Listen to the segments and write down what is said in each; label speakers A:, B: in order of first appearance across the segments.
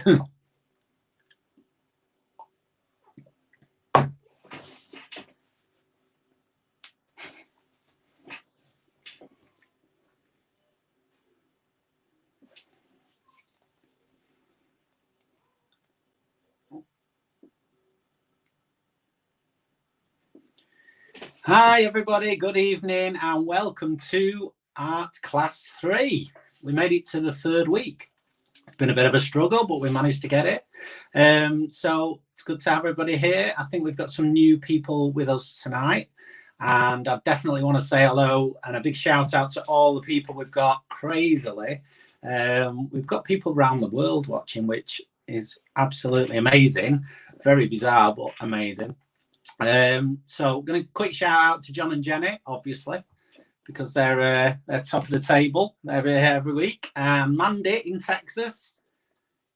A: Hi everybody, good evening and welcome to Art Class 3. We made it to the third week. It's been a bit of a struggle, but we managed to get it. So it's good to have everybody here. I think we've got some new people with us tonight, and I definitely want to say hello and a big shout out to all the people we've got crazily. We've got people around the world watching, which is absolutely amazing. Very bizarre, but amazing. So I'm going to quick shout out to John and Jenny, obviously, because they're top of the table. They're here every week. And Mandy in Texas,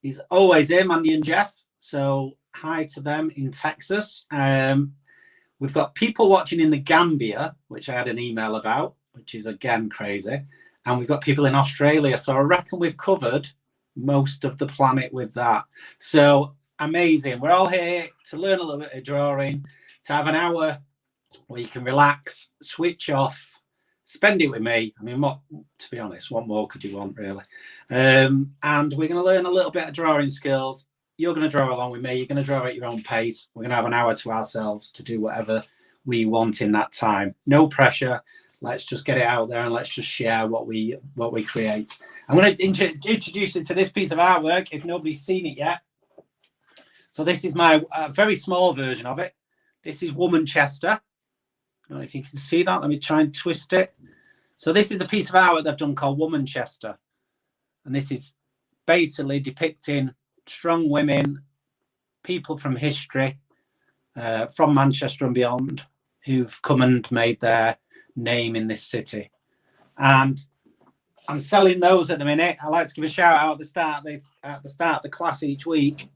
A: he's always here, Mandy and Jeff. So hi to them in Texas. We've got people watching in the Gambia, which I had an email about, which is again crazy. And we've got people in Australia. So I reckon we've covered most of the planet with that. So amazing. We're all here to learn a little bit of drawing, to have an hour where you can relax, switch off, spend it with me. I mean, to be honest, what more could you want, really? And we're going to learn a little bit of drawing skills. You're going to draw along with me. You're going to draw at your own pace. We're going to have an hour to ourselves to do whatever we want in that time. No pressure. Let's just get it out there and let's just share what we create. I'm going to introduce you to this piece of artwork if nobody's seen it yet. So this is my very small version of it. This is Woman Chester. I don't know if you can see that. Let me try and twist it. So this is a piece of artwork they've done called Woman Chester. And this is basically depicting strong women, people from history, from Manchester and beyond, who've come and made their name in this city. And I'm selling those at the minute. I like to give a shout out at the start of the class each week.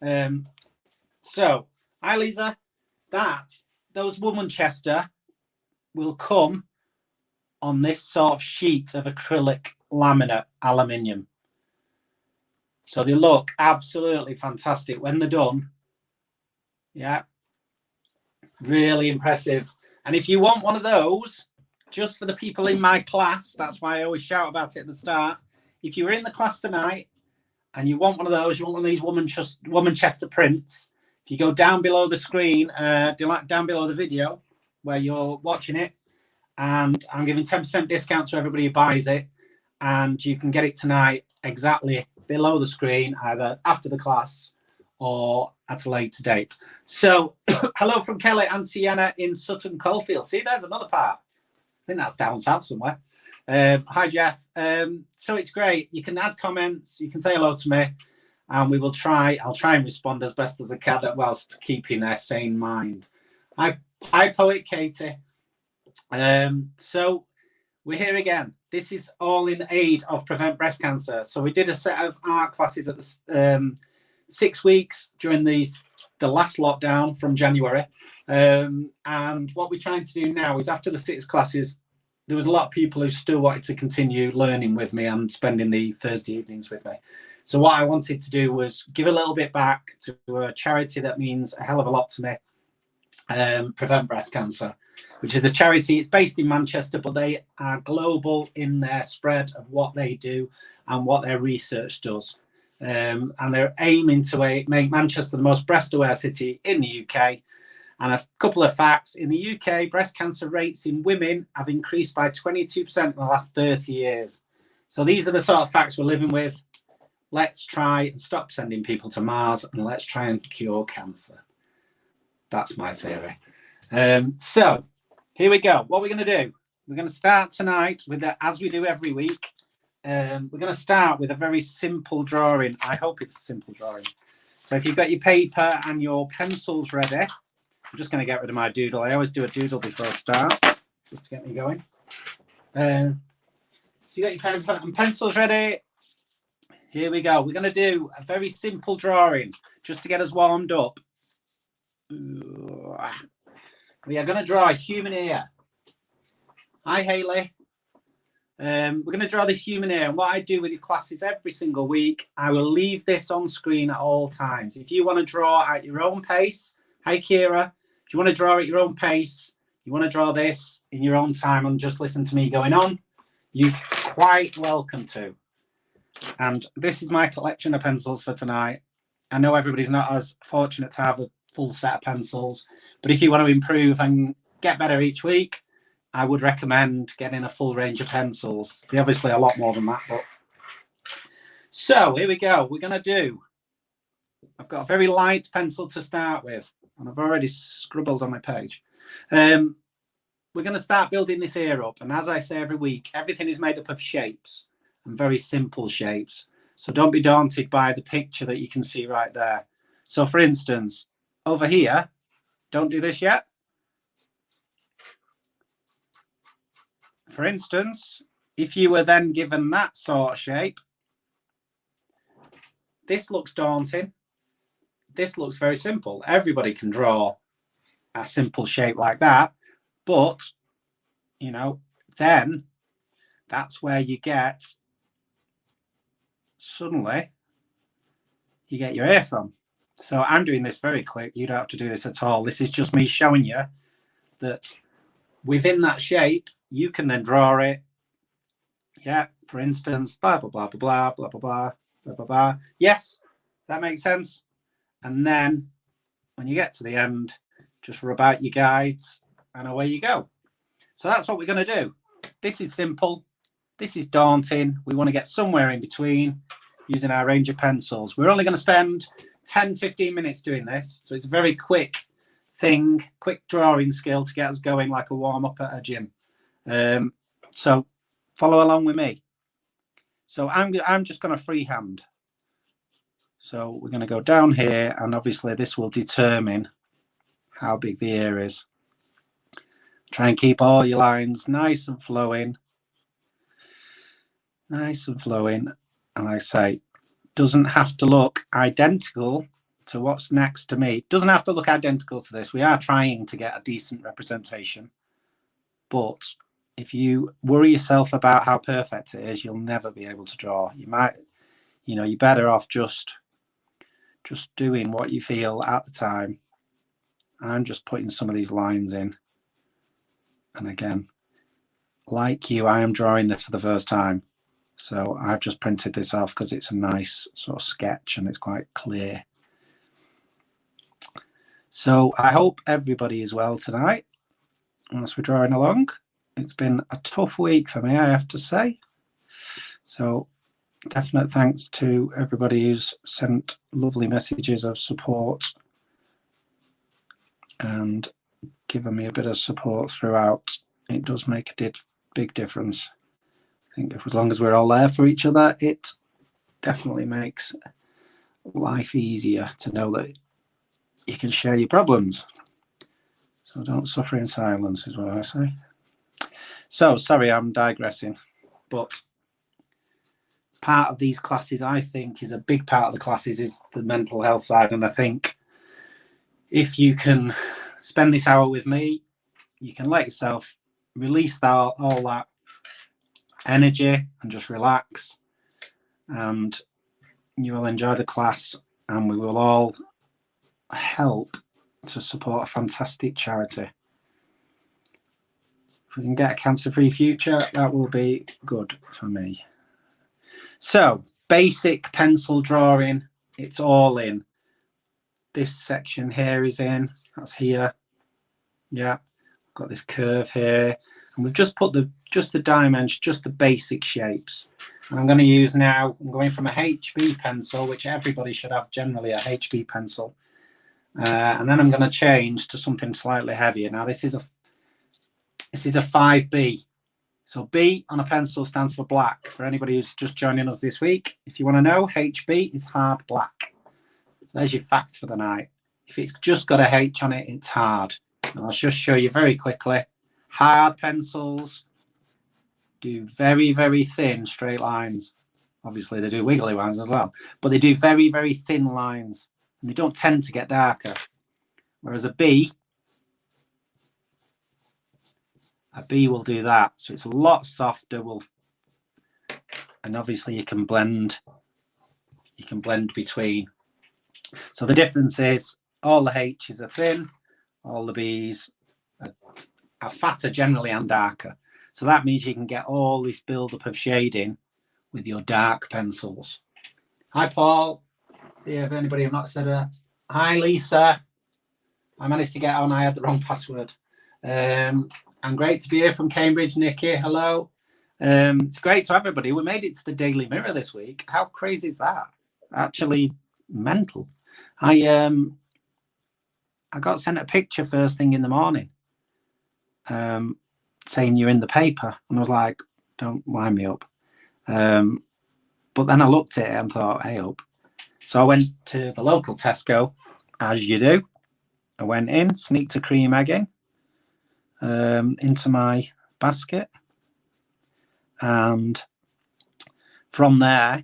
A: So, hi Lisa, those Woman Chester will come on this sort of sheet of acrylic laminate aluminium. So they look absolutely fantastic when they're done. Yeah, really impressive. And if you want one of those, just for the people in my class, that's why I always shout about it at the start. If you were in the class tonight and you want one of those, you want one of these Woman Chester prints, if you go down below the screen, down below the video where you're watching it, and I'm giving 10% discount to everybody who buys it, and you can get it tonight exactly below the screen, either after the class or at a later date. So, hello from Kelly and Sienna in Sutton Coldfield. See, there's another part. I think that's down south somewhere. Hi, Jeff. So it's great. You can add comments. You can say hello to me, and I'll try and respond as best as I can whilst keeping a sane mind. Hi, Poet Katie. So we're here again. This is all in aid of Prevent Breast Cancer. So we did a set of art classes at the 6 weeks during the last lockdown from January. And what we're trying to do now is, after the 6 classes, there was a lot of people who still wanted to continue learning with me and spending the Thursday evenings with me. So what I wanted to do was give a little bit back to a charity that means a hell of a lot to me, Prevent Breast Cancer, which is a charity. It's based in Manchester, but they are global in their spread of what they do and what their research does. And they're aiming to make Manchester the most breast-aware city in the UK. And a couple of facts. In the UK, breast cancer rates in women have increased by 22% in the last 30 years. So these are the sort of facts we're living with. Let's try and stop sending people to Mars, and let's try and cure cancer. That's my theory. So here we go. What we're going to do, we're going to start tonight with, as we do every week, we're going to start with a very simple drawing. I hope it's a simple drawing. So if you've got your paper and your pencils ready, I'm just going to get rid of my doodle. I always do a doodle before I start, just to get me going. So you got your paper and pencils ready. Here we go. We're going to do a very simple drawing just to get us warmed up. We are going to draw a human ear. Hi, Hayley. We're going to draw this human ear. And what I do with your classes every single week, I will leave this on screen at all times. If you want to draw at your own pace, hi Kira, if you want to draw at your own pace, you want to draw this in your own time and just listen to me going on, you're quite welcome to. And this is my collection of pencils for tonight. I know everybody's not as fortunate to have a full set of pencils, but if you want to improve and get better each week, I would recommend getting a full range of pencils. They're obviously a lot more than that. But... So here we go. We're going to do, I've got a very light pencil to start with, and I've already scribbled on my page. We're going to start building this ear up. And as I say every week, everything is made up of shapes and very simple shapes. So don't be daunted by the picture that you can see right there. So for instance, over here, don't do this yet. For instance, if you were then given that sort of shape, this looks daunting. This looks very simple. Everybody can draw a simple shape like that. But, you know, then that's where you get, suddenly, you get your ear from. So I'm doing this very quick. You don't have to do this at all. This is just me showing you that within that shape, you can then draw it. Yeah, for instance, blah, blah, blah, blah, blah, blah, blah, blah, blah, blah, blah. Yes, that makes sense. And then when you get to the end, just rub out your guides and away you go. So that's what we're going to do. This is simple. This is daunting. We want to get somewhere in between using our range of pencils. We're only going to spend 10, 15 minutes doing this. So it's a very quick thing, quick drawing skill to get us going like a warm-up at a gym. So follow along with me. So I'm just going to freehand. So we're going to go down here, and obviously this will determine how big the ear is. Try and keep all your lines nice and flowing. Nice and flowing. And like I say, doesn't have to look identical to what's next to me. It doesn't have to look identical to this. We are trying to get a decent representation. But if you worry yourself about how perfect it is, you'll never be able to draw. You might, you know, you're better off just doing what you feel at the time. I'm just putting some of these lines in. And again, like you, I am drawing this for the first time. So I've just printed this off because it's a nice sort of sketch and it's quite clear. So I hope everybody is well tonight as we're drawing along. It's been a tough week for me, I have to say. So definite thanks to everybody who's sent lovely messages of support and given me a bit of support throughout. It does make a big difference. I think as long as we're all there for each other, it definitely makes life easier to know that you can share your problems. So don't suffer in silence is what I say. So sorry, I'm digressing, but part of these classes, I think, is a big part of the classes is the mental health side. And I think if you can spend this hour with me, you can let yourself release all that energy and just relax, and you will enjoy the class, and we will all help to support a fantastic charity. If we can get a cancer-free future, that will be good for me. So basic pencil drawing, it's all in. This section here is in, that's here. Yeah, got this curve here, and we've just put the dimensions, just the basic shapes. And I'm going to use now, I'm going from a HB pencil, which everybody should have generally a HB pencil. And then I'm going to change to something slightly heavier. Now this is a 5B. So B on a pencil stands for black. For anybody who's just joining us this week, if you want to know, HB is hard black. So there's your fact for the night. If it's just got a H on it, it's hard. And I'll just show you very quickly. Hard pencils do very, very thin straight lines. Obviously, they do wiggly ones as well. But they do very, very thin lines. And they don't tend to get darker. Whereas a B will do that. So it's a lot softer, will And obviously you can blend between. So the difference is all the H's are thin, all the B's are fatter generally and darker. So that means you can get all this build-up of shading with your dark pencils. Hi, Paul. See if anybody have not said it. Hi, Lisa. I managed to get on. I had the wrong password. And great to be here from Cambridge, Nikki. Hello. It's great to have everybody. We made it to the Daily Mirror this week. How crazy is that? Actually mental. I got sent a picture first thing in the morning saying you're in the paper. And I was like, don't wind me up. But then I looked at it and thought, hey up. So I went to the local Tesco, as you do. I went in, sneaked a cream egg in into my basket. And from there,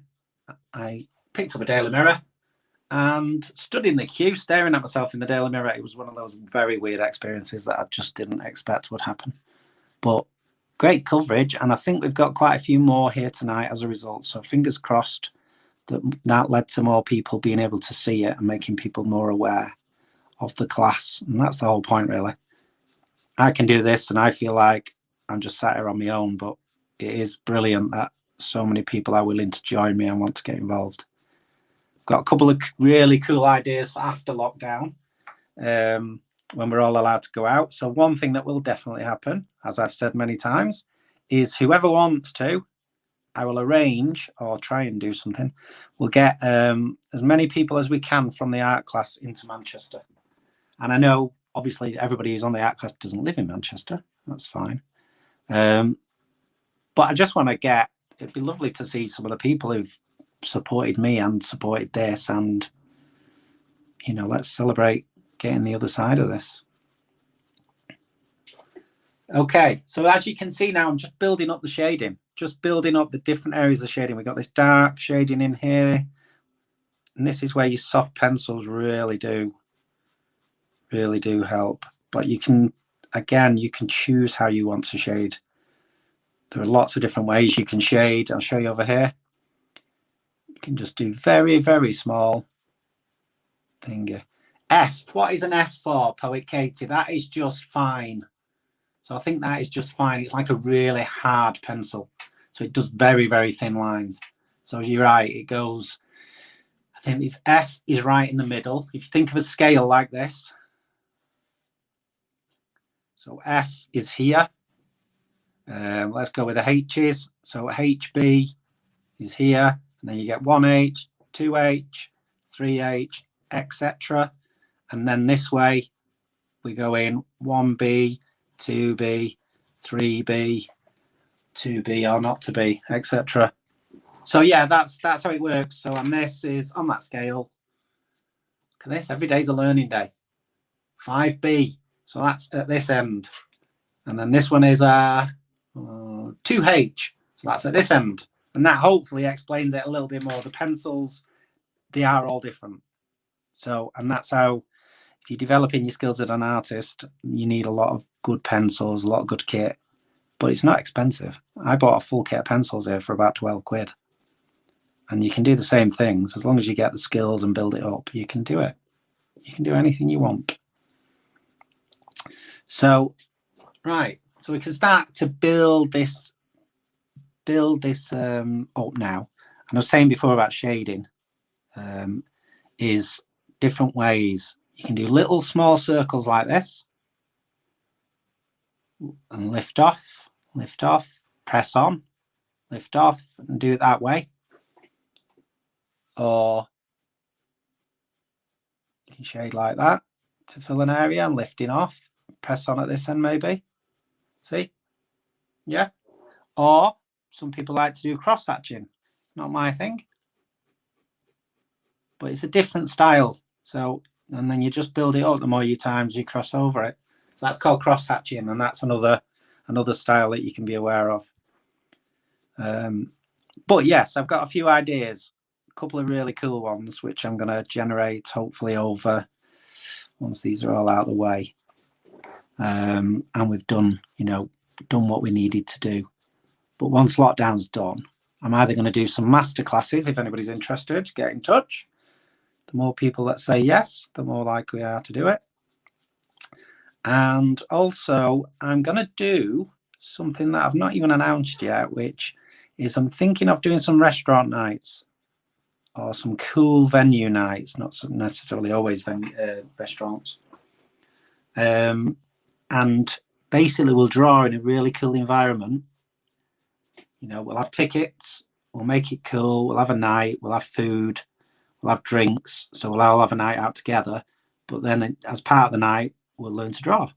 A: I picked up a Daily Mirror and stood in the queue staring at myself in the Daily Mirror. It was one of those very weird experiences that I just didn't expect would happen. But great coverage. And I think we've got quite a few more here tonight as a result. So fingers crossed that led to more people being able to see it and making people more aware of the class. And that's the whole point, really. I can do this and I feel like I'm just sat here on my own, but it is brilliant that so many people are willing to join me and want to get involved. Got a couple of really cool ideas for after lockdown when we're all allowed to go out. So one thing that will definitely happen, as I've said many times, is whoever wants to, I will arrange or try and do something. We'll get as many people as we can from the art class into Manchester. And I know, obviously, everybody who's on the art class doesn't live in Manchester. That's fine. But I just want to it'd be lovely to see some of the people who've supported me and supported this. And, let's celebrate getting the other side of this. Okay, so as you can see now, I'm just building up the shading, just building up the different areas of shading. We've got this dark shading in here. And this is where your soft pencils really do help. But you can choose how you want to shade. There are lots of different ways you can shade. I'll show you over here. You can just do very, very small thing. F, what is an F for, Poet Katie? That is just fine. So I think that is just fine. It's like a really hard pencil. So it does very, very thin lines. So you're right, it goes, I think this F is right in the middle. If you think of a scale like this. So F is here. Let's go with the H's. So HB is here. And then you get 1H, 2H, 3H, etc. And then this way, we go in 1B, 2B, 3B, 2B or not to be, etc. So yeah, that's how it works. So and this is on that scale. Look at this, every day's a learning day. 5B, so that's at this end. And then this one is 2H, so that's at this end. And that hopefully explains it a little bit more. The pencils, they are all different. So, and that's how, if you're developing your skills as an artist, you need a lot of good pencils, a lot of good kit, but it's not expensive. I bought a full kit of pencils here for about 12 quid. And you can do the same things. As long as you get the skills and build it up, you can do it. You can do anything you want. So, right. So we can start to build this up now. And I was saying before about shading is different ways. You can do little small circles like this and lift off, press on, lift off and do it that way. Or you can shade like that to fill an area and lifting off, press on at this end maybe. See? Yeah. Or some people like to do cross hatching. Not my thing. But it's a different style. So, and then you just build it up the more times you cross over it. So that's called cross hatching, and that's another style that you can be aware of. But yes, I've got a few ideas, a couple of really cool ones, which I'm going to generate hopefully over once these are all out of the way. And we've done what we needed to do. But once lockdown's done, I'm either going to do some master classes. If anybody's interested, get in touch. The more people that say yes, the more likely we are to do it. And also, I'm going to do something that I've not even announced yet, which is I'm thinking of doing some restaurant nights or some cool venue nights, not necessarily always restaurants. And basically, we'll draw in a really cool environment. You know, we'll have tickets, we'll make it cool, we'll have a night, we'll have food, we'll have drinks. So we'll all have a night out together. But then as part of the night, we'll learn to draw.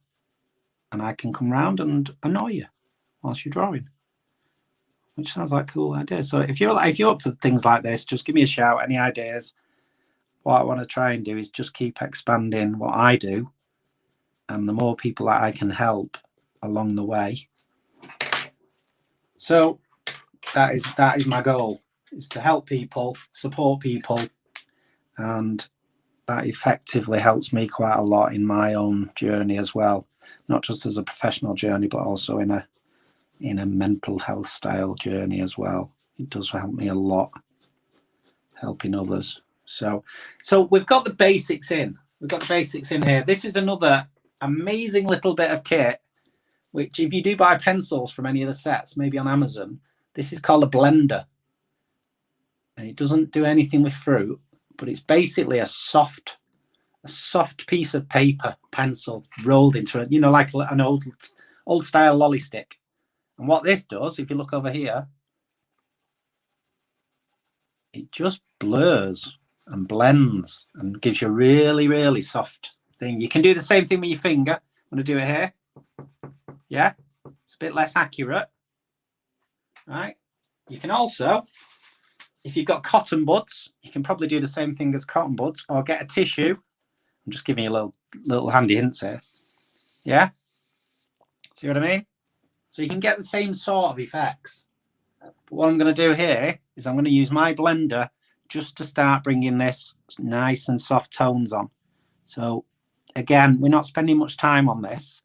A: And I can come round and annoy you whilst you're drawing, which sounds like a cool idea. So if you're up for things like this, just give me a shout. Any ideas? What I want to try and do is just keep expanding what I do, and the more people that I can help along the way. So that is my goal, is to help people, support people, and that effectively helps me quite a lot in my own journey as well, not just as a professional journey, but also in a mental health style journey as well. It does help me a lot, helping others. So we've got the basics in. We've got the basics in here. This is another amazing little bit of kit, which if you do buy pencils from any of the sets, maybe on Amazon, this is called a blender. And it doesn't do anything with fruit, but it's basically a soft piece of paper pencil rolled into it, you know, like an old style lolly stick. And what this does, if you look over here, it just blurs and blends and gives you a really, really soft thing. You can do the same thing with your finger. I'm going to do it here. Yeah, it's a bit less accurate. Right. You can also, if you've got cotton buds, you can probably do the same thing as cotton buds, or get a tissue. I'm just giving you little handy hints here. Yeah. See what I mean? So you can get the same sort of effects. But what I'm going to do here is I'm going to use my blender just to start bringing this nice and soft tones on. So again, we're not spending much time on this,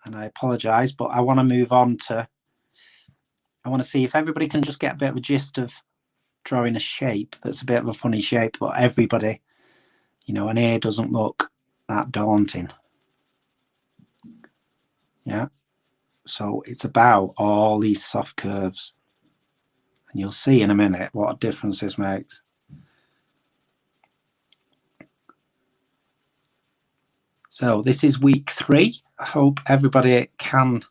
A: and I apologize, but I want to move on to, I want to see if everybody can just get a bit of a gist of drawing a shape that's a bit of a funny shape, but everybody, you know, an ear doesn't look that daunting. Yeah. So it's about all these soft curves. And you'll see in a minute what a difference this makes. So this is week 3. I hope everybody can,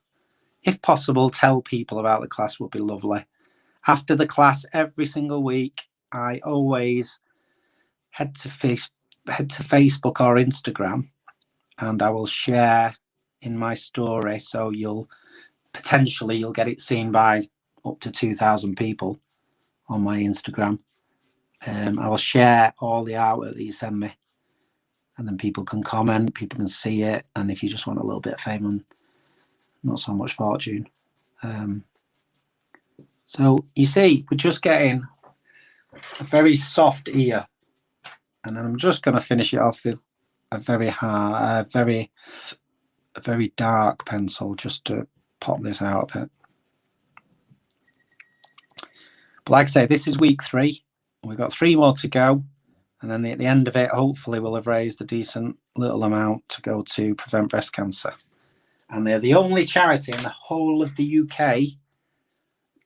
A: if possible, tell people about the class. Would be lovely. After the class, every single week, I always head to Facebook or Instagram, and I will share in my story. So you'll get it seen by up to 2,000 people on my Instagram. I will share all the artwork that you send me, and then people can comment, people can see it, and if you just want a little bit of fame and not so much fortune. So you see, we're just getting a very soft ear, and I'm just going to finish it off with a very hard, a very dark pencil, just to pop this out a bit. But like I say, this is week 3. We've got 3 more to go, and then at the end of it, hopefully we'll have raised a decent little amount to go to prevent breast cancer. And they're the only charity in the whole of the UK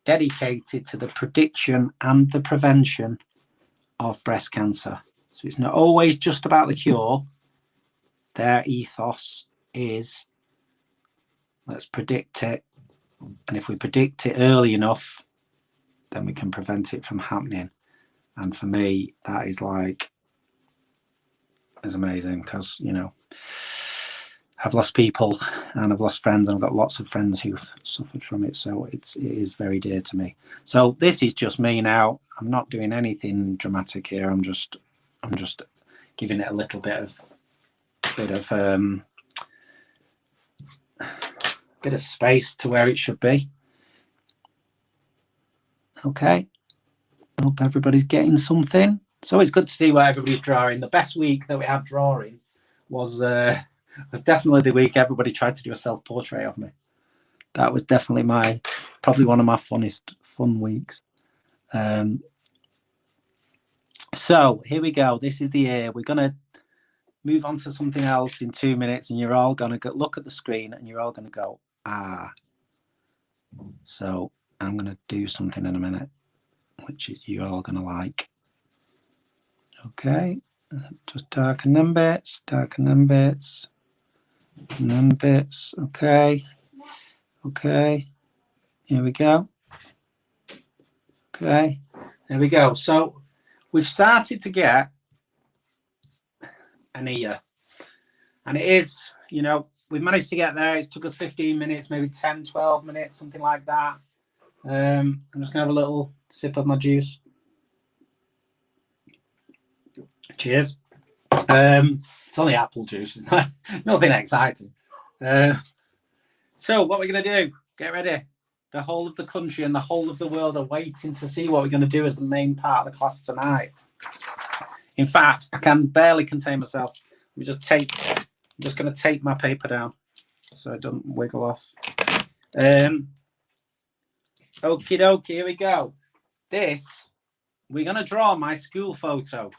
A: dedicated to the prediction and the prevention of breast cancer. So it's not always just about the cure. Their ethos is, let's predict it, and if we predict it early enough, then we can prevent it from happening. And for me, that is amazing, because, you know, I've lost people and I've lost friends, and I've got lots of friends who've suffered from it. So it is very dear to me. So this is just me now. I'm not doing anything dramatic here. I'm just giving it a little bit of space to where it should be. Okay. Hope everybody's getting something. It's always good to see what everybody's drawing. The best week that we had drawing was definitely the week everybody tried to do a self-portrait of me. That was definitely probably one of my fun weeks. So here we go. This is the ear. We're going to move on to something else in 2 minutes, and you're all going to look at the screen and you're all going to go, ah. So I'm going to do something in a minute, which is you're all going to like. Okay, just darken them bits, darken them bits, and then bits. Okay, okay, here we go. Okay, there we go. So we've started to get an ear, and it is, you know, we've managed to get there. It took us 15 minutes, maybe 10, 12 minutes, something like that. I'm just gonna have a little sip of my juice. Cheers. It's only apple juice. It's not, nothing exciting. So what we're gonna do, get ready. The whole of the country and the whole of the world are waiting to see what we're going to do as the main part of the class tonight. In fact, I can barely contain myself. I'm just going to tape my paper down so it doesn't wiggle off. Okie dokie, here we go. We're going to draw my school photo.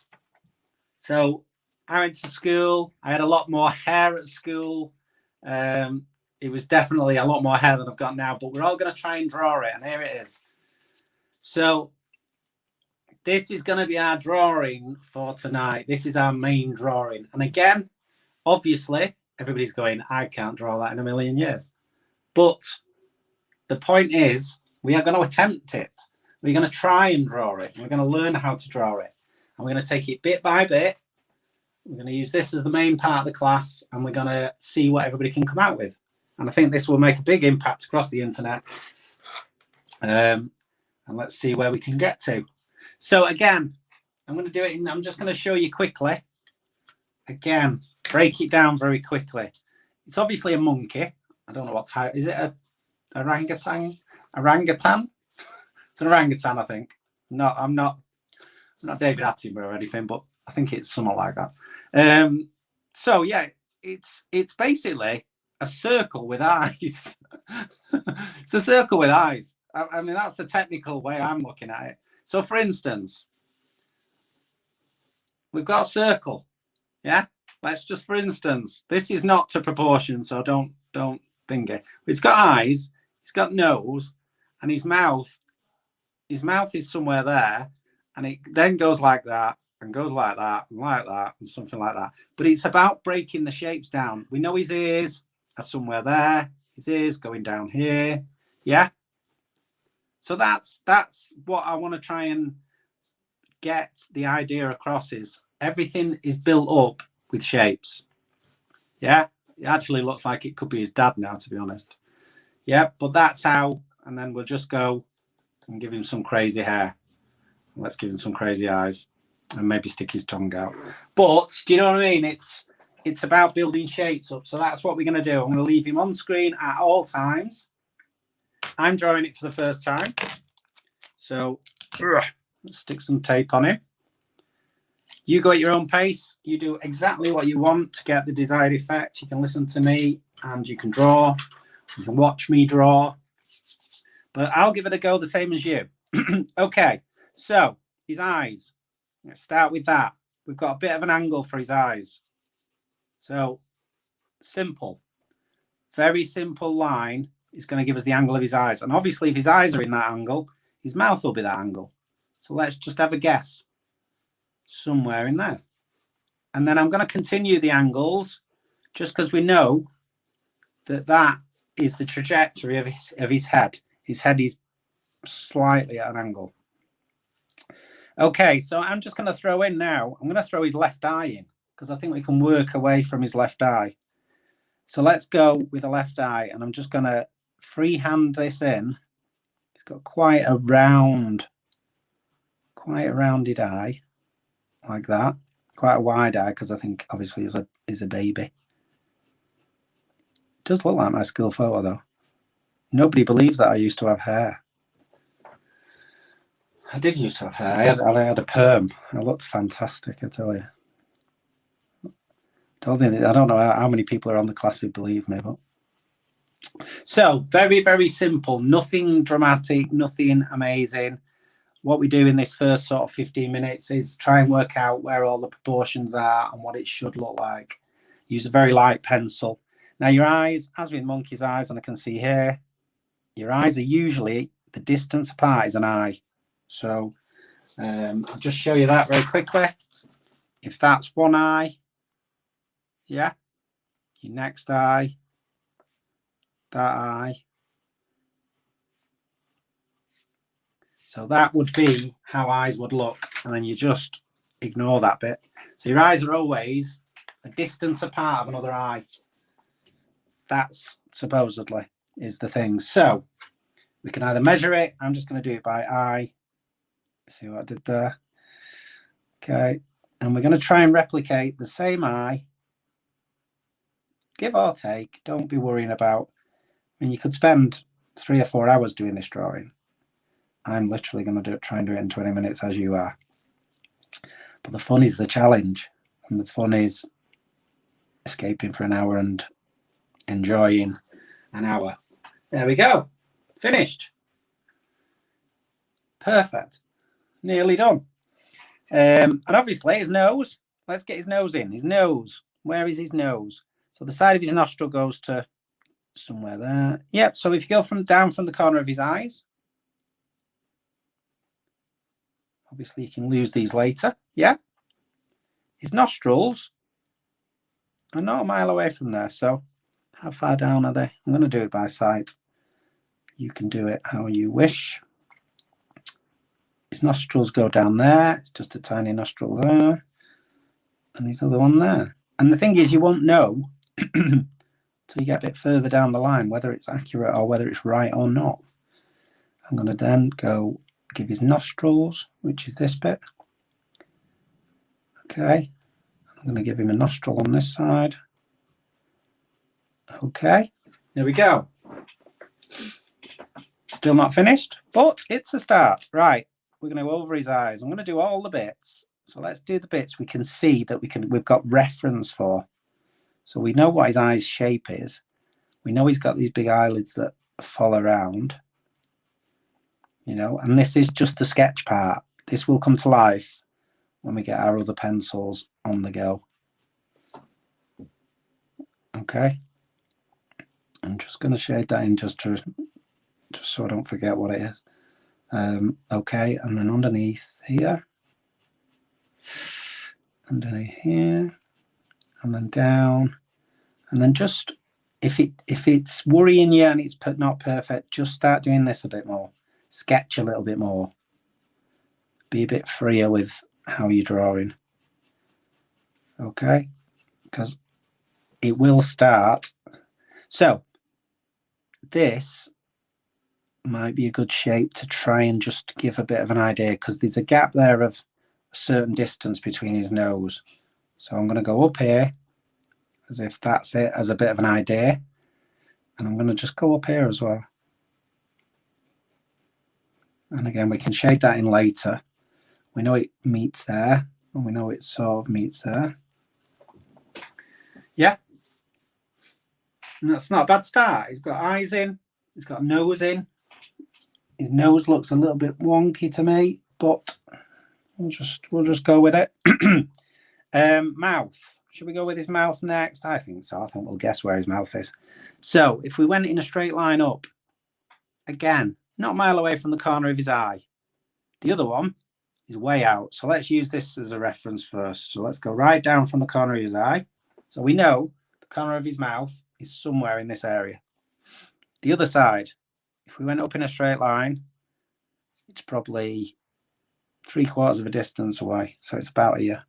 A: So I went to school. I had a lot more hair at school. It was definitely a lot more hair than I've got now, but we're all going to try and draw it, and here it is. So this is going to be our drawing for tonight. This is our main drawing. And again, obviously, everybody's going, I can't draw that in a million years. But the point is, we are going to attempt it. We're going to try and draw it. We're going to learn how to draw it. And we're going to take it bit by bit. We're going to use this as the main part of the class, and we're going to see what everybody can come out with. And I think this will make a big impact across the internet. And let's see where we can get to. So again, I'm going to do it. I'm just going to show you quickly. Again, break it down very quickly. It's obviously a monkey. I don't know what type. Is it a orangutan? Orangutan? It's an orangutan, I think. No, I'm not David Attenborough or anything, but I think it's something like that. So yeah, it's basically a circle with eyes. It's a circle with eyes. I mean, that's the technical way I'm looking at it. So for instance, we've got a circle. Yeah. Let's just, for instance, this is not to proportion, so don't think it. It's got eyes, it's got nose, and his mouth is somewhere there, and it then goes like that, and goes like that, and something like that. But it's about breaking the shapes down. We know his ears are somewhere there, his ears going down here. Yeah. So that's what I want to try and get the idea across, is everything is built up with shapes. Yeah, it actually looks like it could be his dad now, to be honest. Yeah, but that's how, and then we'll just go and give him some crazy hair. Let's give him some crazy eyes and maybe stick his tongue out. But do you know what I mean? It's about building shapes up. So that's what we're going to do. I'm going to leave him on screen at all times. I'm drawing it for the first time. So let's stick some tape on him. You go at your own pace. You do exactly what you want to get the desired effect. You can listen to me and you can draw. You can watch me draw. But I'll give it a go the same as you. Okay, so his eyes. Let's start with that. We've got a bit of an angle for his eyes. So simple. Very simple line is going to give us the angle of his eyes. And obviously, if his eyes are in that angle, his mouth will be that angle. So let's just have a guess. Somewhere in there. And then I'm going to continue the angles just because we know that that is the trajectory of his head. His head is slightly at an angle. Okay, so I'm just going to throw in now. I'm going to throw his left eye in because I think we can work away from his left eye. So let's go with the left eye, and I'm just going to freehand this in. It's got quite a rounded eye. Like that, quite a wide eye, because I think obviously is a baby. It does look like my school photo though. Nobody believes that I used to have hair. I did used to have hair. I had a perm. I looked fantastic, I tell you. I don't know how many people are on the class who believe me, but so very, very simple. Nothing dramatic, nothing amazing. what we do in this first sort of 15 minutes is try and work out where all the proportions are and what it should look like. Use a very light pencil. Now your eyes, as with monkey's eyes, and I can see here, your eyes are usually the distance apart is an eye. So I'll just show you that very quickly. If that's one eye, yeah, your next eye, that eye. So that would be how eyes would look. And then you just ignore that bit. So your eyes are always a distance apart of another eye. That's supposedly is the thing. So we can either measure it. I'm just going to do it by eye. See what I did there? Okay. And we're going to try and replicate the same eye. Give or take. Don't be worrying about. I mean, you could spend 3 or 4 hours doing this drawing. I'm literally going to try and do it in 20 minutes as you are. But the fun is the challenge. And the fun is escaping for an hour and enjoying an hour. There we go. Finished. Perfect. Nearly done. And obviously his nose. Let's get his nose in. His nose. Where is his nose? So the side of his nostril goes to somewhere there. Yep. So if you go down from the corner of his eyes, obviously you can lose these later. Yeah. His nostrils are not a mile away from there. So how far down are they? I'm going to do it by sight. You can do it how you wish. His nostrils go down there. It's just a tiny nostril there. And his other one there. And the thing is, you won't know until you get a bit further down the line whether it's accurate or whether it's right or not. I'm going to then go give his nostrils, which is this bit. Okay. I'm going to give him a nostril on this side. Okay. There we go. Still not finished, but it's a start. Right. We're going to go over his eyes. I'm going to do all the bits. So let's do the bits we can see that we've got reference for. So we know what his eye's shape is. We know he's got these big eyelids that fall around, you know, and this is just the sketch part. This will come to life when we get our other pencils on the go. Okay. I'm just going to shade that in just so I don't forget what it is. Okay, and then underneath here, underneath here, and then down, and then just if it's worrying you and it's not perfect, just start doing this a bit more. Sketch a little bit more. Be a bit freer with how you're drawing. Okay, because it will start. So this might be a good shape to try and just give a bit of an idea, because there's a gap there of a certain distance between his nose. So I'm going to go up here as if that's it, as a bit of an idea, and I'm going to just go up here as well. And again, we can shade that in later. We know it meets there, and we know it sort of meets there. Yeah, and that's not a bad start. He's got eyes in, he's got a nose in. His nose looks a little bit wonky to me, but we'll just go with it. Mouth. Should we go with his mouth next? I think so. I think we'll guess where his mouth is. So if we went in a straight line up, again, not a mile away from the corner of his eye. The other one is way out. So let's use this as a reference first. So let's go right down from the corner of his eye. So we know the corner of his mouth is somewhere in this area. The other side, if we went up in a straight line, it's probably 3/4 of a distance away. So it's about here.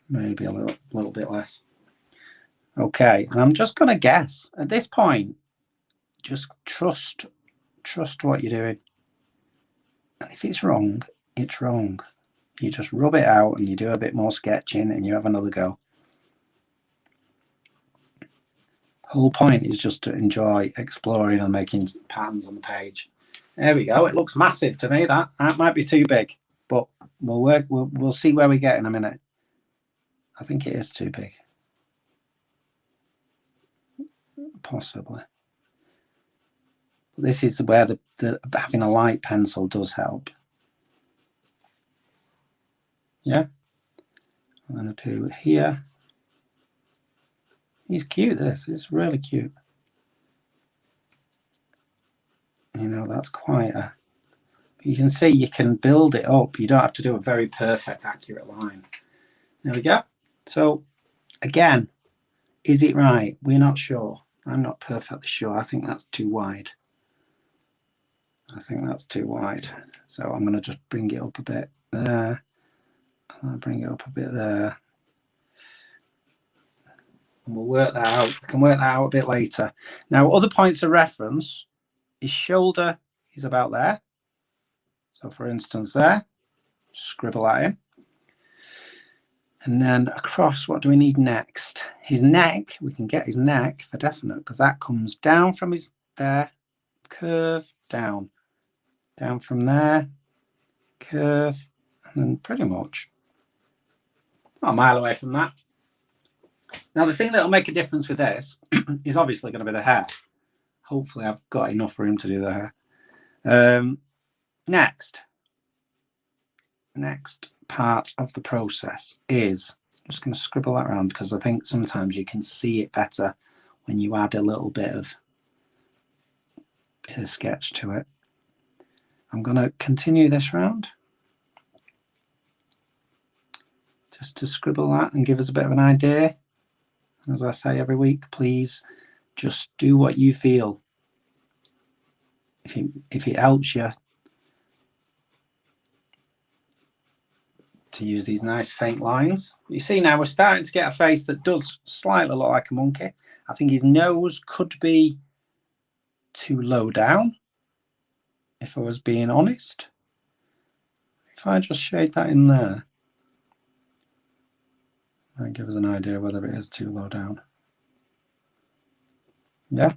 A: Maybe a little bit less. Okay, and I'm just going to guess. At this point, just trust what you're doing. And if it's wrong, it's wrong. You just rub it out and you do a bit more sketching and you have another go. Whole point is just to enjoy exploring and making patterns on the page. There we go. It looks massive to me. That might be too big, but we'll see where we get in a minute. I think it is too big. Possibly. This is where the having a light pencil does help. Yeah. I'm going to do here. He's cute, this. It's really cute. You know, that's quite a... You can see you can build it up. You don't have to do a very perfect, accurate line. There we go. So, again, is it right? We're not sure. I'm not perfectly sure. I think that's too wide. I think that's too wide. So I'm going to just bring it up a bit there. I'll bring it up a bit there. And we'll work that out. We can work that out a bit later. Now, other points of reference, his shoulder is about there. So for instance there, scribble that in. And then across, what do we need next? His neck, we can get his neck for definite, because that comes down from his there, curve, down. Down from there, curve, and then pretty much not a mile away from that. Now the thing that will make a difference with this is obviously going to be the hair. Hopefully I've got enough room to do the hair. Next part of the process is, I'm just going to scribble that around because I think sometimes you can see it better when you add a little bit of sketch to it. I'm going to continue this round just to scribble that and give us a bit of an idea. As I say every week, please just do what you feel. If it helps you to use these nice faint lines. You see now we're starting to get a face that does slightly look like a monkey. I think his nose could be too low down, if I was being honest. If I just shade that in there, that gives us an idea whether it is too low down. Yeah.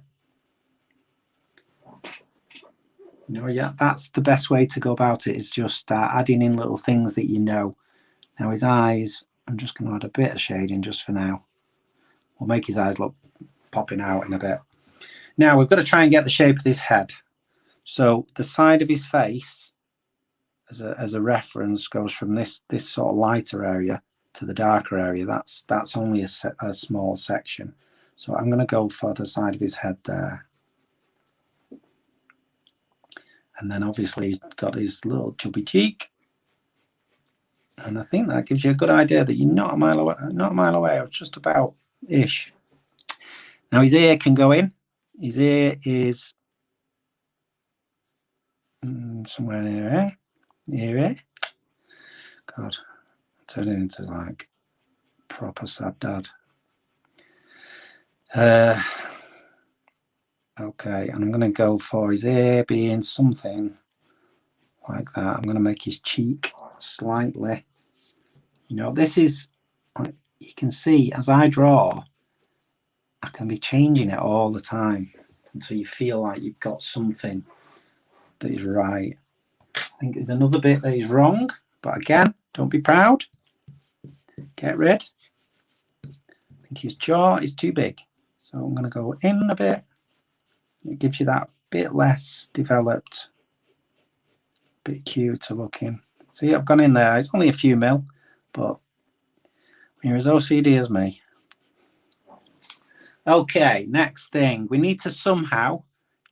A: You know, yeah, that's the best way to go about it, is just start adding in little things that you know. Now his eyes, I'm just going to add a bit of shading just for now. We'll make his eyes look popping out in a bit. Now we've got to try and get the shape of his head. So the side of his face, as a reference, goes from this sort of lighter area to the darker area. That's only a small section. So I'm going to go for the side of his head there. And then obviously he's got his little chubby cheek. And I think that gives you a good idea that you're not a mile away, or just about ish. Now his ear can go in. His ear is somewhere near here. God, I'm turning into like proper sad dad. Okay, and I'm going to go for his ear being something like that. I'm going to make his cheek slightly. You know, this is, you can see as I draw, I can be changing it all the time until you feel like you've got something that is right. I think there's another bit that is wrong, but again, don't be proud. Get rid. I think his jaw is too big. So I'm going to go in a bit. It gives you that bit less developed, bit cuter looking. See, I've gone in there. It's only a few mil, but when you're as OCD as me. Okay, next thing. We need to somehow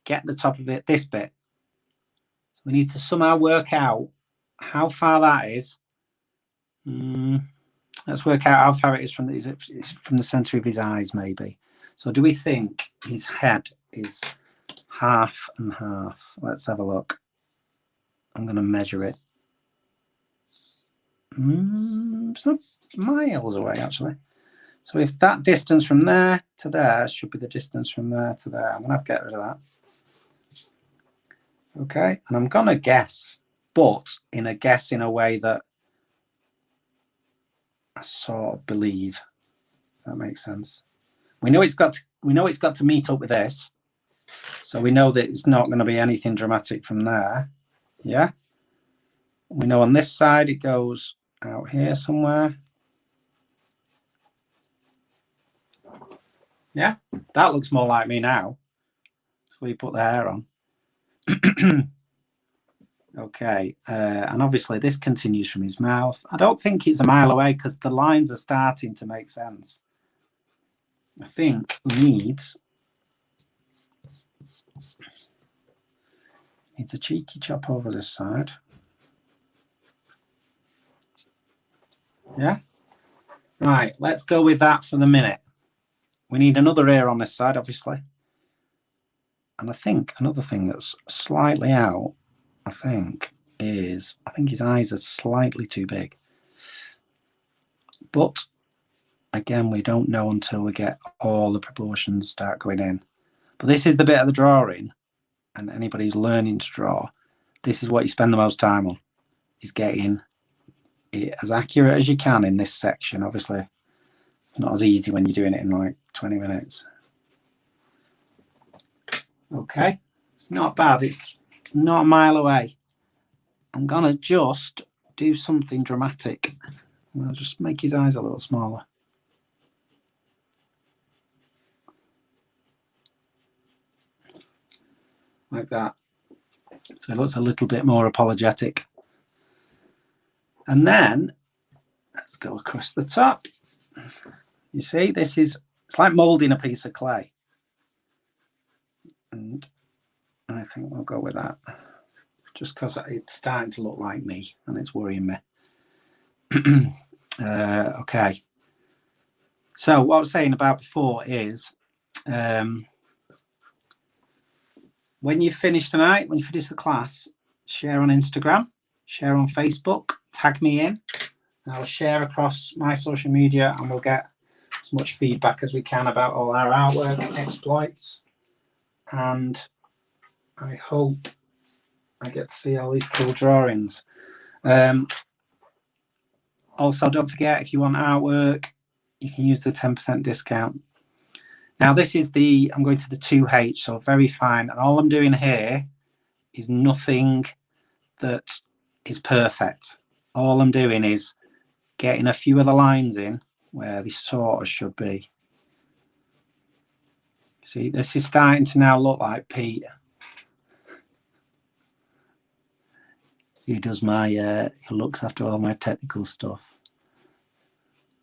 A: get the top of it, this bit. So we need to somehow work out how far that is. Let's work out how far it is from the center of his eyes, maybe. So do we think his head is half and half? Let's have a look. I'm going to measure it. It's not miles away, actually. So if that distance from there to there should be the distance from there to there, I'm going to have to get rid of that. Okay, and I'm going to guess, but in a way that I sort of believe. That makes sense. We know it's got to meet up with this, so we know that it's not going to be anything dramatic from there. Yeah. We know on this side it goes out here somewhere. Yeah, that looks more like me now. So we put the hair on. Okay, and obviously this continues from his mouth. I don't think it's a mile away because the lines are starting to make sense. I think needs a cheeky chop over this side. Yeah. Right, let's go with that for the minute. We need another ear on this side, obviously. And I think another thing that's slightly out, I think his eyes are slightly too big. But again, we don't know until we get all the proportions start going in. But this is the bit of the drawing, and anybody who's learning to draw, this is what you spend the most time on, is getting it as accurate as you can in this section. Obviously, it's not as easy when you're doing it in like 20 minutes. Okay, it's not bad. It's not a mile away. I'm going to just do something dramatic. I'll just make his eyes a little smaller. Like that. So it looks a little bit more apologetic. And then let's go across the top. You see, it's like moulding a piece of clay. And I think we'll go with that. Just because it's starting to look like me and it's worrying me. Okay. So what I was saying about before is when you finish tonight, when you finish the class, share on Instagram, share on Facebook, tag me in. And I'll share across my social media and we'll get as much feedback as we can about all our artwork exploits. And I hope I get to see all these cool drawings. Also, don't forget, if you want artwork, you can use the 10% discount. Now, this is I'm going to the 2H, so very fine. And all I'm doing here is nothing that is perfect. All I'm doing is getting a few of the lines in where they sort of should be. See, this is starting to now look like Pete. Who does my, who looks after all my technical stuff.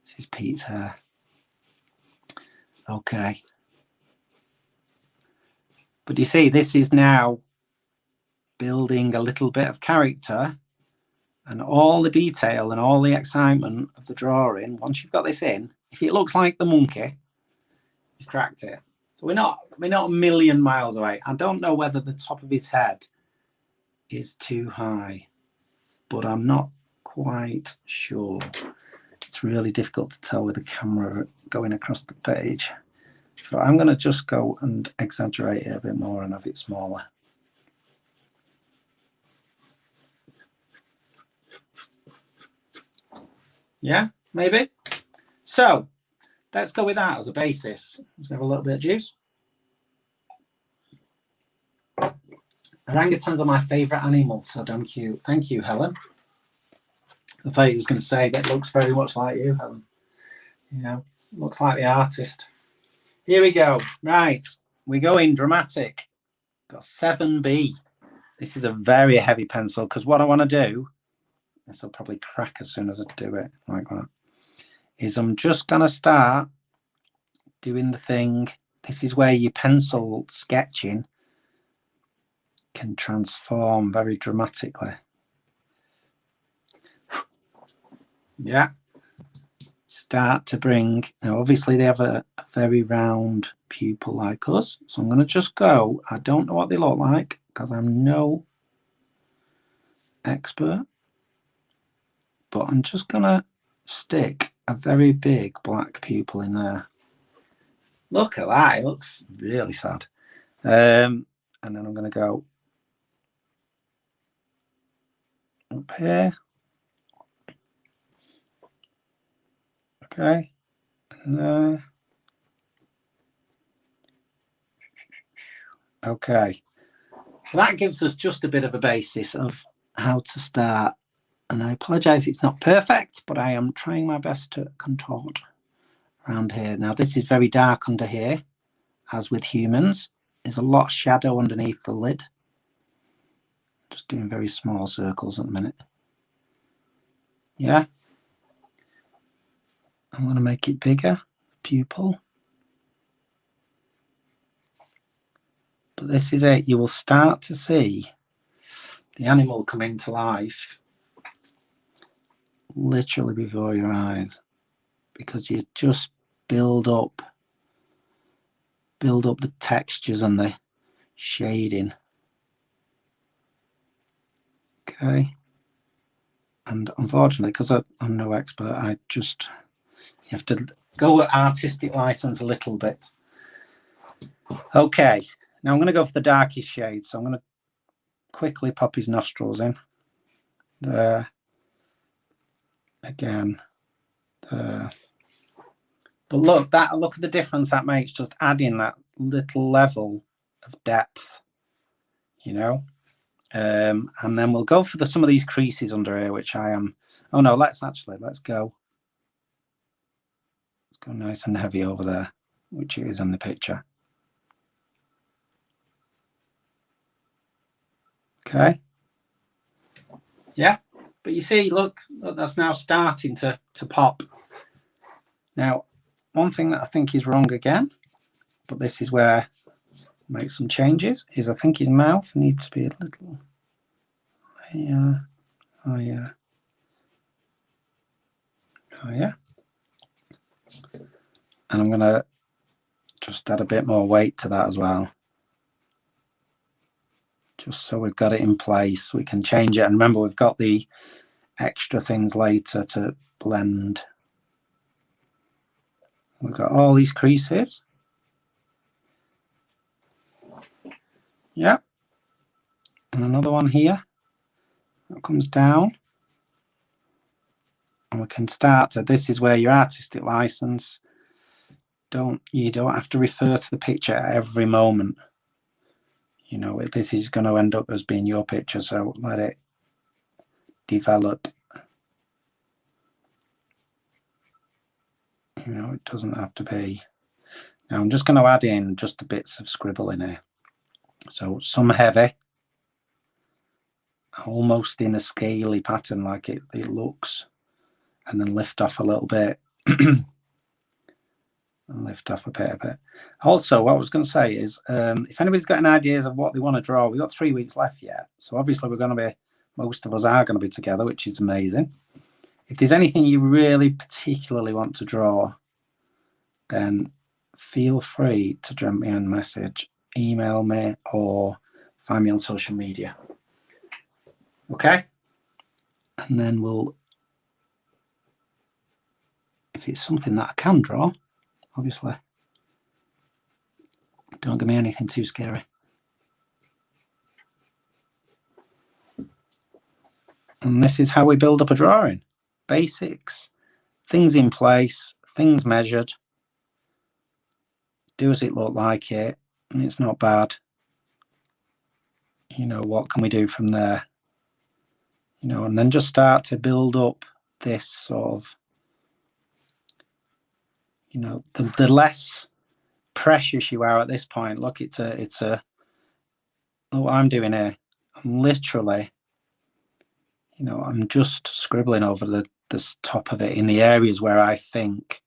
A: This is Pete's hair. Okay. But you see, this is now building a little bit of character and all the detail and all the excitement of the drawing. Once you've got this in, if it looks like the monkey, you've cracked it. So we're not a million miles away. I don't know whether the top of his head is too high, but I'm not quite sure. It's really difficult to tell with the camera going across the page. So I'm going to just go and exaggerate it a bit more and have it smaller. Yeah, maybe. So let's go with that as a basis. Let's have a little bit of juice. Orangutans are my favourite animal, so damn cute. Thank you, Helen. I thought he was going to say that looks very much like you, Helen. You know, looks like the artist. Here we go. Right, we go in dramatic. Got 7B. This is a very heavy pencil because what I want to do, this will probably crack as soon as I do it like that, is I'm just going to start doing the thing. This is where your pencil sketching can transform very dramatically. Yeah. Start to bring, now obviously they have a very round pupil like us. So I'm going to just go, I don't know what they look like because I'm no expert, but I'm just going to stick a very big black pupil in there. Look at that, it looks really sad. And then I'm going to go up here. Okay. And, okay. So that gives us just a bit of a basis of how to start. And I apologize, it's not perfect, but I am trying my best to contort around here. Now, this is very dark under here, as with humans. There's a lot of shadow underneath the lid. Just doing very small circles at the minute. Yeah. I'm going to make it bigger, pupil. But this is it. You will start to see the animal come into life literally before your eyes, because you just build up the textures and the shading. Okay. And unfortunately, because I'm no expert, you have to go with artistic license a little bit. Okay, now I'm going to go for the darkest shade. So I'm going to quickly pop his nostrils in. There. Again. There. But look at the difference that makes, just adding that little level of depth, you know. And then we'll go for some of these creases under here, which I am. Oh no, let's go. Let's go nice and heavy over there, which it is in the picture. Okay. Yeah, but you see, look, that's now starting to pop. Now, one thing that I think is wrong again, but this is where I make some changes, is I think his mouth needs to be a little. Yeah. Oh yeah. Oh yeah. And I'm going to just add a bit more weight to that as well. Just so we've got it in place. We can change it. And remember, we've got the extra things later to blend. We've got all these creases. Yeah. And another one here. That comes down. And we can start to, this is where your artistic license, you don't have to refer to the picture at every moment. You know, this is going to end up as being your picture, so let it develop. You know, it doesn't have to be. Now I'm just going to add in just the bits of scribble in here. So some heavy, almost in a scaly pattern like it looks, and then lift off a little bit. And lift off a bit of it. Also, what I was going to say is, if anybody's got any ideas of what they want to draw, we've got 3 weeks left yet. So obviously most of us are going to be together, which is amazing. If there's anything you really particularly want to draw, then feel free to drop me a message, email me, or find me on social media. Okay? And then if it's something that I can draw, obviously, don't give me anything too scary. And this is how we build up a drawing. Basics, things in place, things measured. Does it look like it? And it's not bad. You know, what can we do from there? You know, and then just start to build up this sort of, you know, the less precious you are at this point. Look, it's a look what I'm doing here. I'm literally, you know, I'm just scribbling over the top of it in the areas where I think.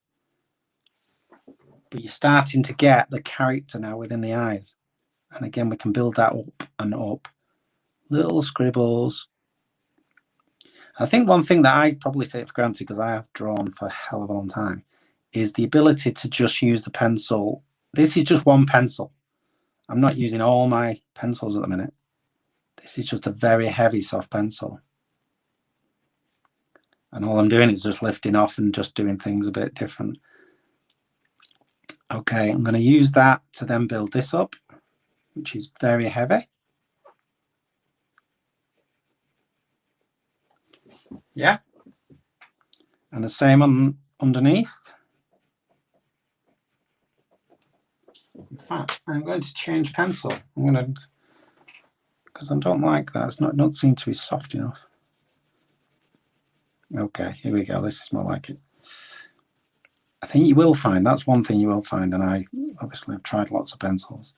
A: But you're starting to get the character now within the eyes. And again, we can build that up and up. Little scribbles. I think one thing that I probably take for granted, because I have drawn for a hell of a long time, is the ability to just use the pencil. This is just one pencil. I'm not using all my pencils at the minute. This is just a very heavy soft pencil. And all I'm doing is just lifting off and just doing things a bit different. Okay, I'm going to use that to then build this up, which is very heavy. Yeah. And the same on underneath. In fact, I'm going to change pencil. I'm going to, because I don't like that. It's not seem to be soft enough. Okay, here we go. This is more like it. I think you will find, that's one thing you will find, and I obviously have tried lots of pencils.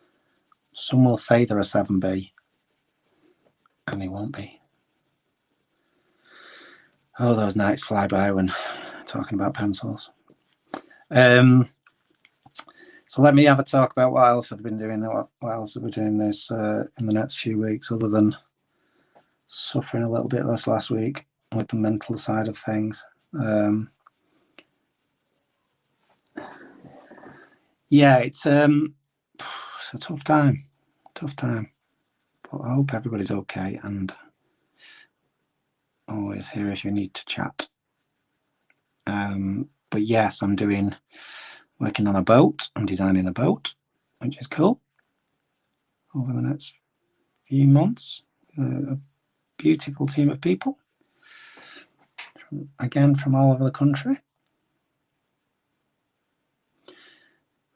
A: Some will say they're a 7B. And he won't be. Oh, those nights fly by when talking about pencils. So let me have a talk about what else I've been doing. What else are we doing this in the next few weeks, other than suffering a little bit this last week with the mental side of things. Yeah, it's a tough time, but I hope everybody's okay, and always here if you need to chat. But yes, I'm working on a boat. I'm designing a boat, which is cool, over the next few months. A beautiful team of people, again from all over the country.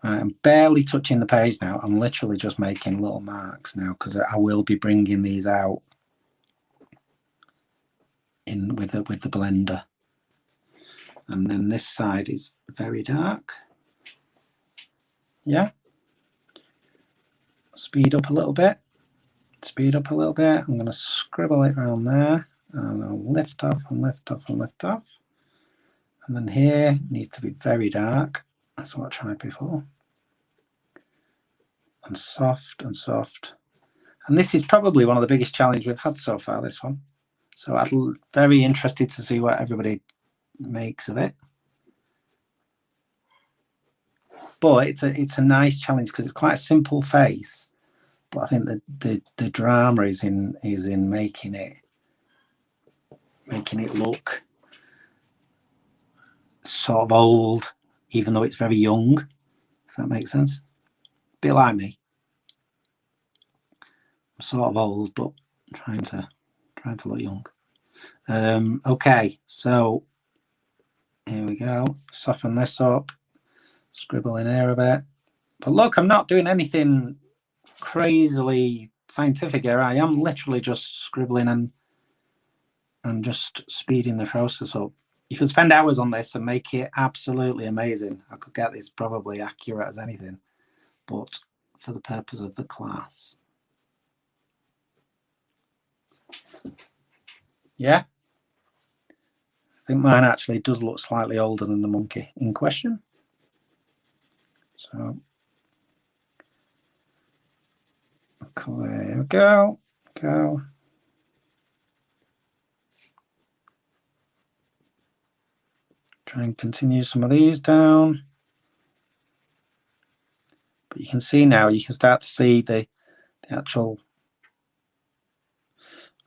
A: I'm barely touching the page now. I'm literally just making little marks now, because I will be bringing these out in with the blender. And then this side is very dark. Yeah. Speed up a little bit. I'm going to scribble it around there, and I'll lift off and lift off and lift off. And then here needs to be very dark. That's what I tried before. And soft and soft. And this is probably one of the biggest challenges we've had so far, this one. So I'm very interested to see what everybody makes of it. But it's a nice challenge, because it's quite a simple face. But I think that the drama is in making it look sort of old, even though it's very young, if that makes sense. A bit like me. I'm sort of old, but trying to look young. Okay, so here we go. Soften this up, scribble in here a bit. But look, I'm not doing anything crazily scientific here. I am literally just scribbling and just speeding the process up. You can spend hours on this and make it absolutely amazing. I could get this probably accurate as anything, but for the purpose of the class. Yeah. I think mine actually does look slightly older than the monkey in question. So, there we go. Try and continue some of these down. But you can see now, you can start to see the actual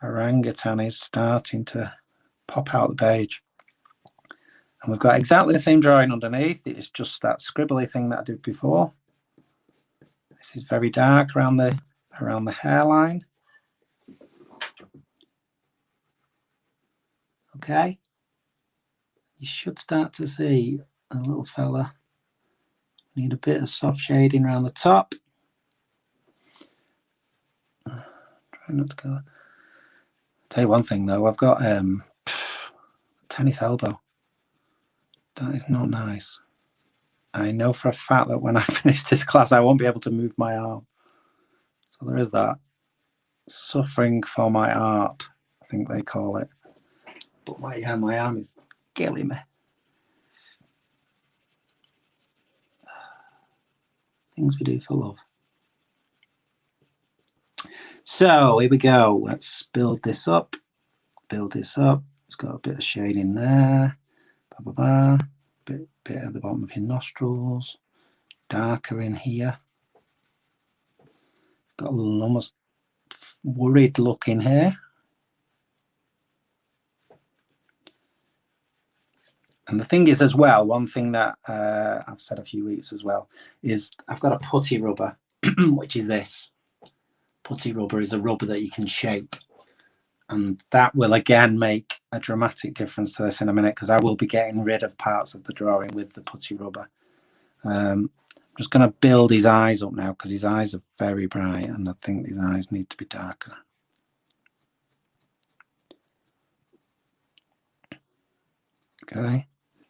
A: orangutan is starting to pop out the page. And we've got exactly the same drawing underneath. It's just that scribbly thing that I did before. This is very dark around the hairline. Okay. You should start to see a little fella. Need a bit of soft shading around the top. Try not to go. Tell you one thing though, I've got tennis elbow. That is not nice. I know for a fact that when I finish this class, I won't be able to move my arm. So there is that. Suffering for my art, I think they call it. But my arm is killing me. Things we do for love. So here we go. Let's build this up. It's got a bit of shading there. Bit at the bottom of your nostrils. Darker in here. Got a little almost worried look in here. And the thing is as well, one thing that I've said a few weeks as well, is I've got a putty rubber, which is this. Putty rubber is a rubber that you can shake. And that will again make a dramatic difference to this in a minute, because I will be getting rid of parts of the drawing with the putty rubber. I'm just going to build his eyes up now, because his eyes are very bright and I think his eyes need to be darker. Okay.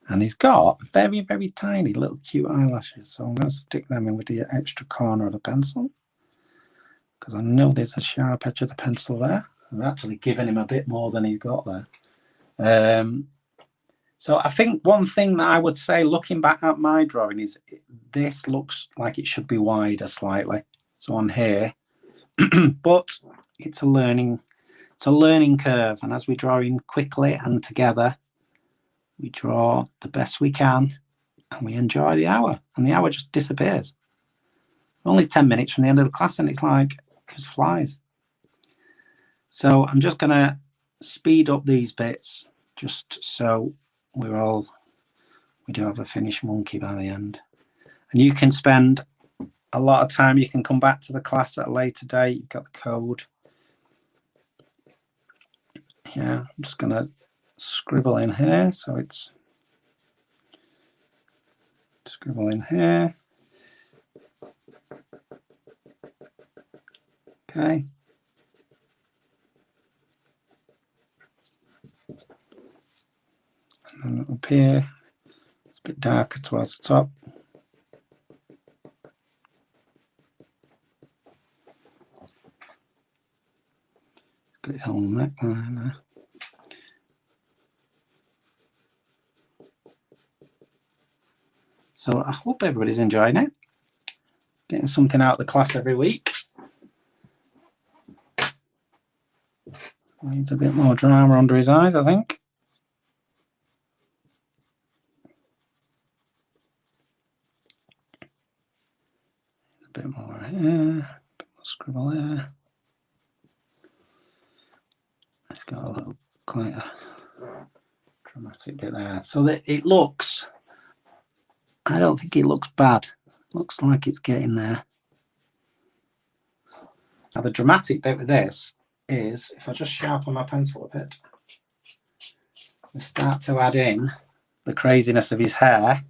A: And he's got very, very tiny little cute eyelashes. So I'm going to stick them in with the extra corner of the pencil, because I know there's a sharp edge of the pencil there. I've actually given him a bit more than he's got there. So I think one thing that I would say, looking back at my drawing, is this looks like it should be wider slightly. So on here, but it's a learning curve. And as we draw in quickly and together, we draw the best we can and we enjoy the hour, and the hour just disappears. Only 10 minutes from the end of the class and it's like, it just flies. So I'm just going to speed up these bits just so we do have a finished monkey by the end. And you can spend a lot of time. You can come back to the class at a later date. You've got the code. Yeah, I'm just going to scribble in here. So it's scribble in here. Okay. And up here, it's a bit darker towards the top. Got his whole neckline there. So I hope everybody's enjoying it. Getting something out of the class every week. Needs a bit more drama under his eyes, I think. A bit more here, a bit more scribble there. It's got a little, quite a dramatic bit there. So that it looks, I don't think it looks bad. It looks like it's getting there. Now the dramatic bit with this is, if I just sharpen my pencil a bit, we start to add in the craziness of his hair.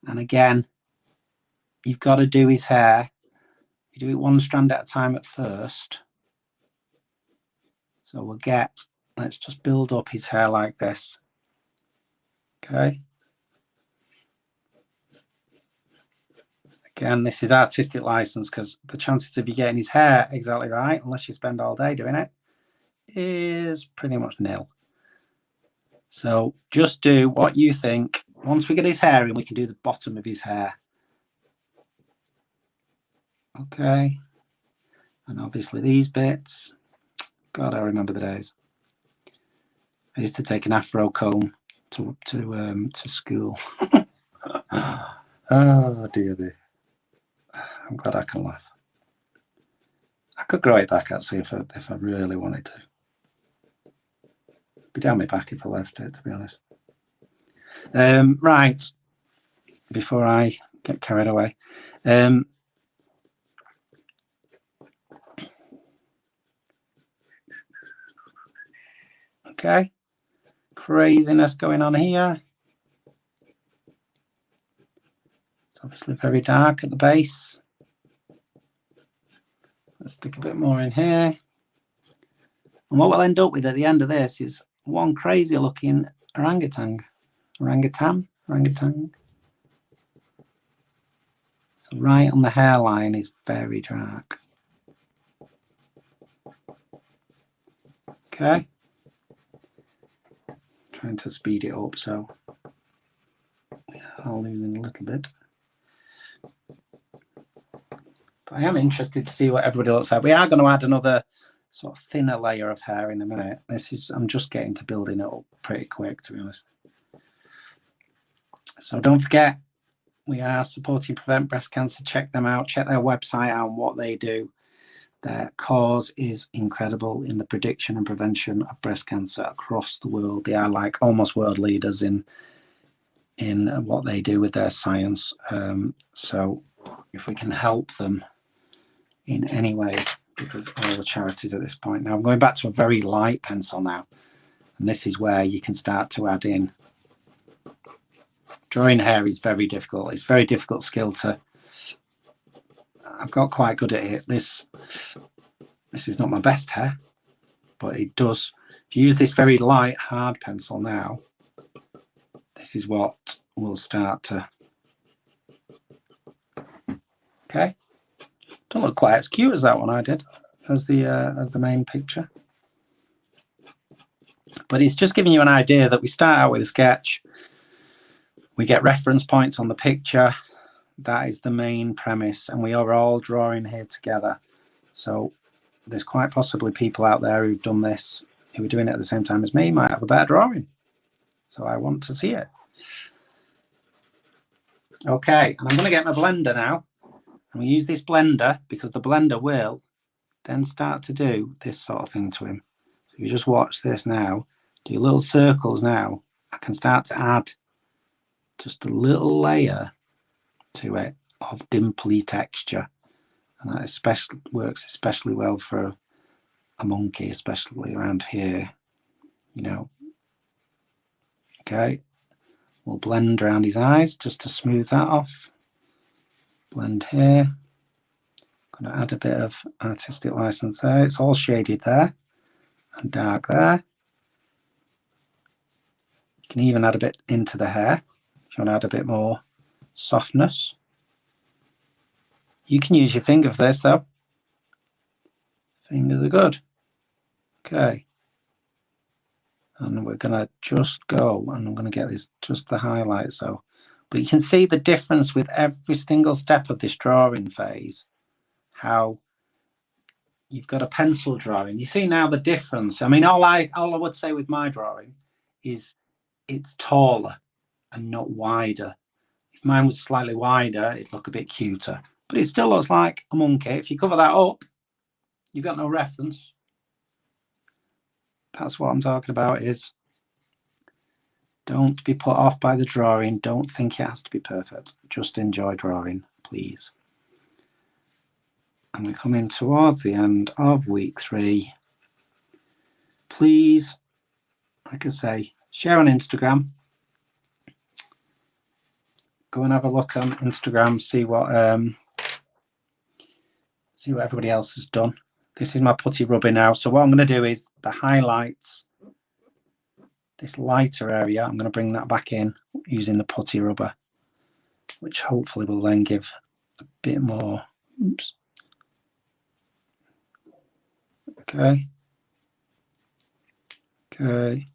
A: And again, you've got to do his hair. You do it one strand at a time at first. So we'll get, let's just build up his hair like this. Okay. Again, this is artistic license because the chances of you getting his hair exactly right, unless you spend all day doing it, is pretty much nil. So just do what you think. Once we get his hair in, we can do the bottom of his hair. Okay. And obviously these bits. God, I remember the days. I used to take an afro comb to school. Oh dear me. I'm glad I can laugh. I could grow it back actually if I really wanted to. Be down my back if I left it, to be honest. Right, before I get carried away. Okay, craziness going on here. It's obviously very dark at the base. Let's stick a bit more in here. And what we'll end up with at the end of this is one crazy looking orangutan. So right on the hairline is very dark. Okay. Trying to speed it up, so I'll lose in a little bit. But I am interested to see what everybody looks like. We are going to add another sort of thinner layer of hair in a minute. I'm just getting to building it up pretty quick, to be honest. So don't forget, we are supporting Prevent Breast Cancer. Check them out. Check their website out and what they do. Their cause is incredible in the prediction and prevention of breast cancer across the world. They are like almost world leaders in what they do with their science. So if we can help them in any way, because all the charities at this point. Now I'm going back to a very light pencil now, and this is where you can start to add in. Drawing hair is very difficult. It's a very difficult skill to. I've got quite good at it. This is not my best hair, but it does. If you use this very light, hard pencil now, this is what will start to. Okay. Don't look quite as cute as that one I did as the main picture. But it's just giving you an idea that we start out with a sketch. We get reference points on the picture. That is the main premise. And we are all drawing here together. So there's quite possibly people out there who've done this, who are doing it at the same time as me, might have a better drawing. So I want to see it. Okay, and I'm going to get my blender now. And we use this blender because the blender will then start to do this sort of thing to him. So if you just watch this now, do little circles now, I can start to add just a little layer to it of dimply texture. And that especially works especially well for a monkey, especially around here, you know. Okay, we'll blend around his eyes just to smooth that off. Blend here. Going to add a bit of artistic license there. It's all shaded there and dark there. You can even add a bit into the hair if you want to add a bit more softness. You can use your finger for this though. Fingers are good. Okay. And we're going to just go, and I'm going to get this, just the highlights so. But you can see the difference with every single step of this drawing phase, how you've got a pencil drawing. You see now the difference. I mean, all I would say with my drawing is it's taller and not wider. If mine was slightly wider, it'd look a bit cuter. But it still looks like a monkey. If you cover that up, you've got no reference. That's what I'm talking about, is don't be put off by the drawing. Don't think it has to be perfect. Just enjoy drawing, please. And we're coming towards the end of week 3. Please, like I say, share on Instagram. Go and have a look on Instagram, see what everybody else has done. This is my putty rubber now. So what I'm going to do is the highlights, this lighter area, I'm going to bring that back in using the putty rubber, which hopefully will then give a bit more. Oops. Okay. Okay.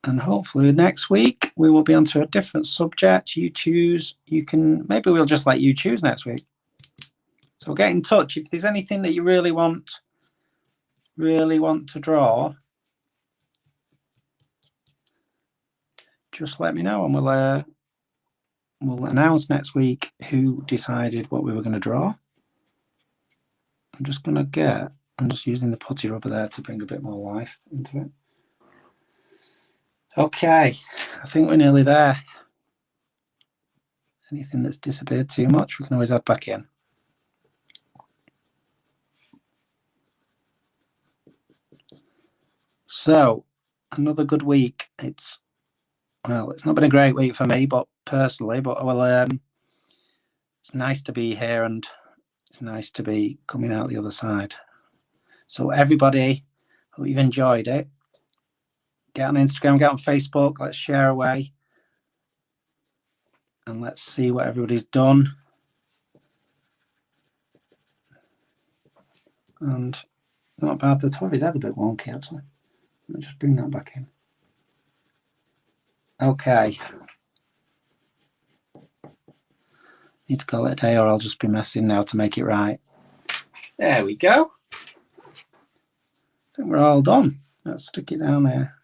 A: And hopefully next week we will be onto a different subject. You choose. You can, maybe we'll just let you choose next week. So get in touch if there's anything that you really want to draw. Just let me know, and we'll announce next week who decided what we were going to draw. I'm just using the putty rubber there to bring a bit more life into it. Okay, I think we're nearly there. Anything that's disappeared too much, we can always add back in. So, another good week. It's not been a great week for me, but personally, it's nice to be here, and it's nice to be coming out the other side. So everybody, hope you've enjoyed it. Get on Instagram, get on Facebook, let's share away. And let's see what everybody's done. And not bad, the top of his head a bit wonky actually. Let me just bring that back in. Okay. Need to call it a day, or I'll just be messing now to make it right. There we go. I think we're all done. Let's stick it down there.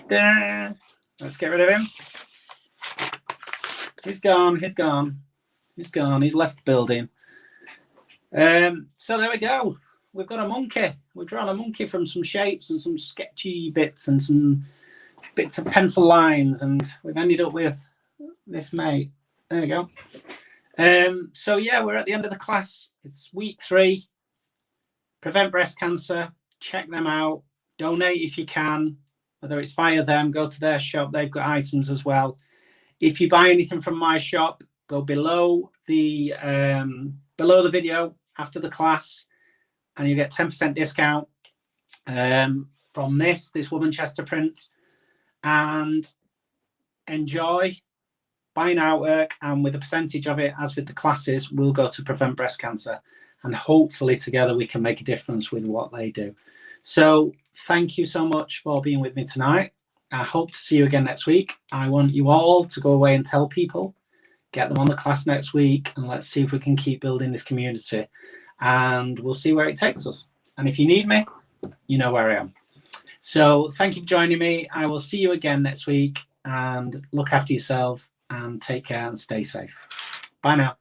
A: There. Let's get rid of him. He's gone. He's left the building. So there we go. We've got a monkey. We've drawn a monkey from some shapes and some sketchy bits and some bits of pencil lines, and we've ended up with this mate. There we go. So yeah, we're at the end of the class. It's week 3. Prevent breast cancer. Check them out. Donate if you can. Whether it's via them, go to their shop. They've got items as well. If you buy anything from my shop, go below the video after the class, and you get 10% discount from this Woman Chester print. And enjoy buying artwork, and with a percentage of it, as with the classes, will go to prevent breast cancer. and hopefully together we can make a difference with what they do. So thank you so much for being with me tonight. I hope to see you again next week. I want you all to go away and tell people, get them on the class next week, and let's see if we can keep building this community. And we'll see where it takes us. And if you need me, you know where I am. So thank you for joining me. I will see you again next week, and look after yourself and take care and stay safe. Bye now.